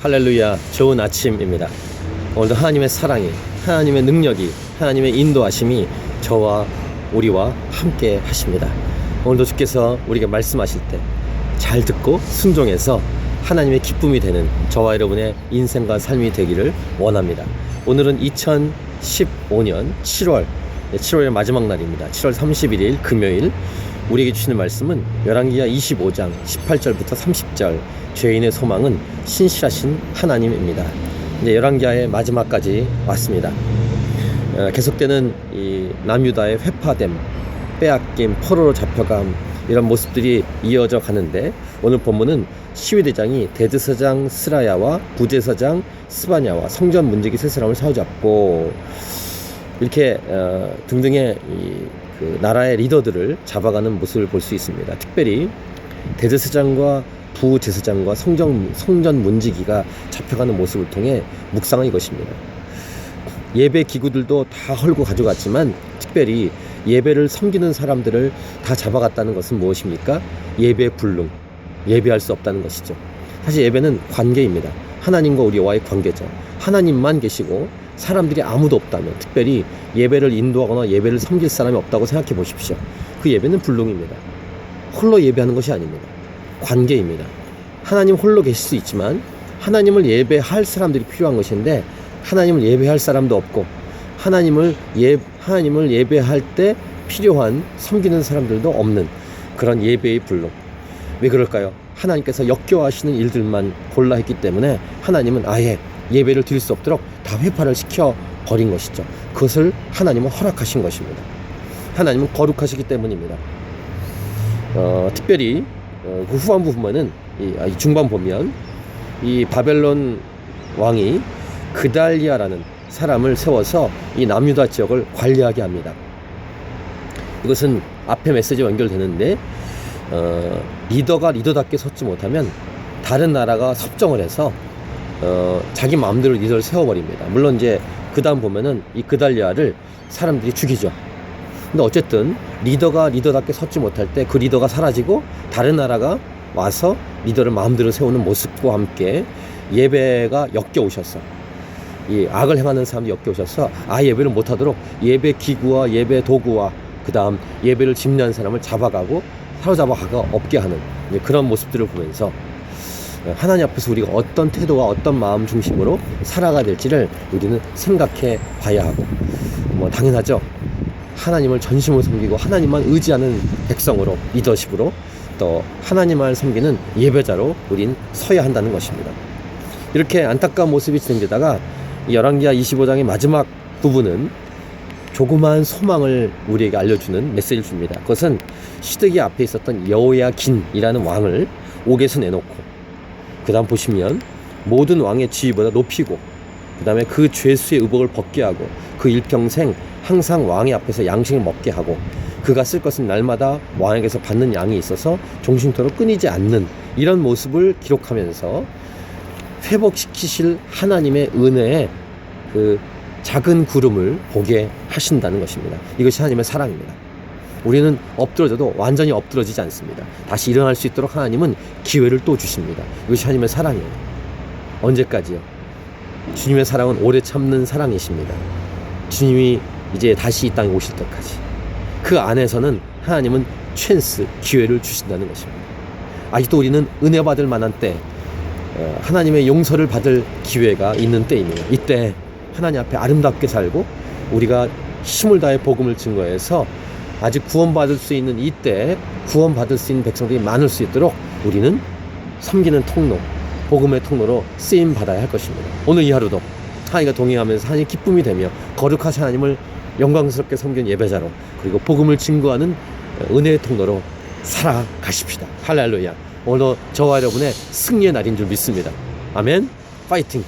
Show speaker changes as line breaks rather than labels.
할렐루야, 좋은 아침입니다. 오늘도 하나님의 사랑이, 하나님의 능력이, 하나님의 인도하심이 저와 우리와 함께 하십니다. 오늘도 주께서 우리가 말씀하실 때 잘 듣고 순종해서 하나님의 기쁨이 되는 저와 여러분의 인생과 삶이 되기를 원합니다. 오늘은 2015년 7월의 마지막 날입니다. 7월 31일 금요일. 우리에게 주시는 말씀은 열왕기하 25장 18절부터 30절, 죄인의 소망은 신실하신 하나님입니다. 이제 열왕기하의 마지막까지 왔습니다. 계속되는 이 남유다의 회파됨, 빼앗김, 포로로 잡혀감, 이런 모습들이 이어져 가는데, 오늘 본문은 시위대장이 대제사장 스라야와 부제사장 스바냐와 성전 문지기 세 사람을 사로잡고 이렇게 등등의 그 나라의 리더들을 잡아가는 모습을 볼 수 있습니다. 특별히 대제사장과 부제사장과 성전 문지기가 잡혀가는 모습을 통해 묵상한 이것입니다. 예배 기구들도 다 헐고 가져갔지만 특별히 예배를 섬기는 사람들을 다 잡아갔다는 것은 무엇입니까? 예배 불능, 예배할 수 없다는 것이죠. 사실 예배는 관계입니다. 하나님과 우리와의 관계죠. 하나님만 계시고 사람들이 아무도 없다면, 특별히 예배를 인도하거나 예배를 섬길 사람이 없다고 생각해 보십시오. 그 예배는 불능입니다. 홀로 예배하는 것이 아닙니다. 관계입니다. 하나님 홀로 계실 수 있지만 하나님을 예배할 사람들이 필요한 것인데, 하나님을 예배할 사람도 없고 하나님을 예배할 때 필요한 섬기는 사람들도 없는 그런 예배의 불능. 왜 그럴까요? 하나님께서 역겨워하시는 일들만 골라 했기 때문에 하나님은 아예 예배를 드릴 수 없도록 다 회파를 시켜버린 것이죠. 그것을 하나님은 허락하신 것입니다. 하나님은 거룩하시기 때문입니다. 특별히 그 후반부 보면은 이 중반 보면 이 바벨론 왕이 그달리아라는 사람을 세워서 이 남유다 지역을 관리하게 합니다. 이것은 앞에 메시지와 연결되는데, 리더가 리더답게 섰지 못하면 다른 나라가 섭정을 해서 자기 마음대로 리더를 세워버립니다. 물론 이제 그 다음 보면은 이 그달리아를 사람들이 죽이죠. 근데 어쨌든 리더가 리더답게 섰지 못할 때 그 리더가 사라지고 다른 나라가 와서 리더를 마음대로 세우는 모습과 함께 예배가 역겨우셨어. 이 악을 행하는 사람들이 역겨우셔서 예배를 못하도록 예배 기구와 예배 도구와 그 다음 예배를 집례한 사람을 잡아가고 사로잡아가 없게 하는 그런 모습들을 보면서 하나님 앞에서 우리가 어떤 태도와 어떤 마음 중심으로 살아가야 될지를 우리는 생각해 봐야 하고, 당연하죠. 하나님을 전심으로 섬기고 하나님만 의지하는 백성으로, 리더십으로, 또 하나님을 섬기는 예배자로 우린 서야 한다는 것입니다. 이렇게 안타까운 모습이 진행되다가 열왕기하 25장의 마지막 부분은 조그마한 소망을 우리에게 알려주는 메시지를 줍니다. 그것은 시드기 앞에 있었던 여호야긴이라는 왕을 옥에서 내놓고, 그 다음 보시면 모든 왕의 지위보다 높이고, 그 다음에 그 죄수의 의복을 벗게 하고, 그 일평생 항상 왕의 앞에서 양식을 먹게 하고, 그가 쓸 것은 날마다 왕에게서 받는 양이 있어서 종신토록 끊이지 않는 이런 모습을 기록하면서 회복시키실 하나님의 은혜의 그 작은 구름을 보게 하신다는 것입니다. 이것이 하나님의 사랑입니다. 우리는 엎드러져도 완전히 엎드러지지 않습니다. 다시 일어날 수 있도록 하나님은 기회를 또 주십니다. 이것이 하나님의 사랑이에요. 언제까지요? 주님의 사랑은 오래 참는 사랑이십니다. 주님이 이제 다시 이 땅에 오실 때까지. 그 안에서는 하나님은 찬스, 기회를 주신다는 것입니다. 아직도 우리는 은혜 받을 만한 때, 하나님의 용서를 받을 기회가 있는 때입니다. 이때 하나님 앞에 아름답게 살고 우리가 힘을 다해 복음을 증거해서 아직 구원받을 수 있는 이때 구원받을 수 있는 백성들이 많을 수 있도록 우리는 섬기는 통로, 복음의 통로로 쓰임 받아야 할 것입니다. 오늘 이 하루도 하나님과 동행하면서 하나님 기쁨이 되며 거룩하신 하나님을 영광스럽게 섬기는 예배자로, 그리고 복음을 증거하는 은혜의 통로로 살아가십시다. 할렐루야. 오늘도 저와 여러분의 승리의 날인 줄 믿습니다. 아멘. 파이팅.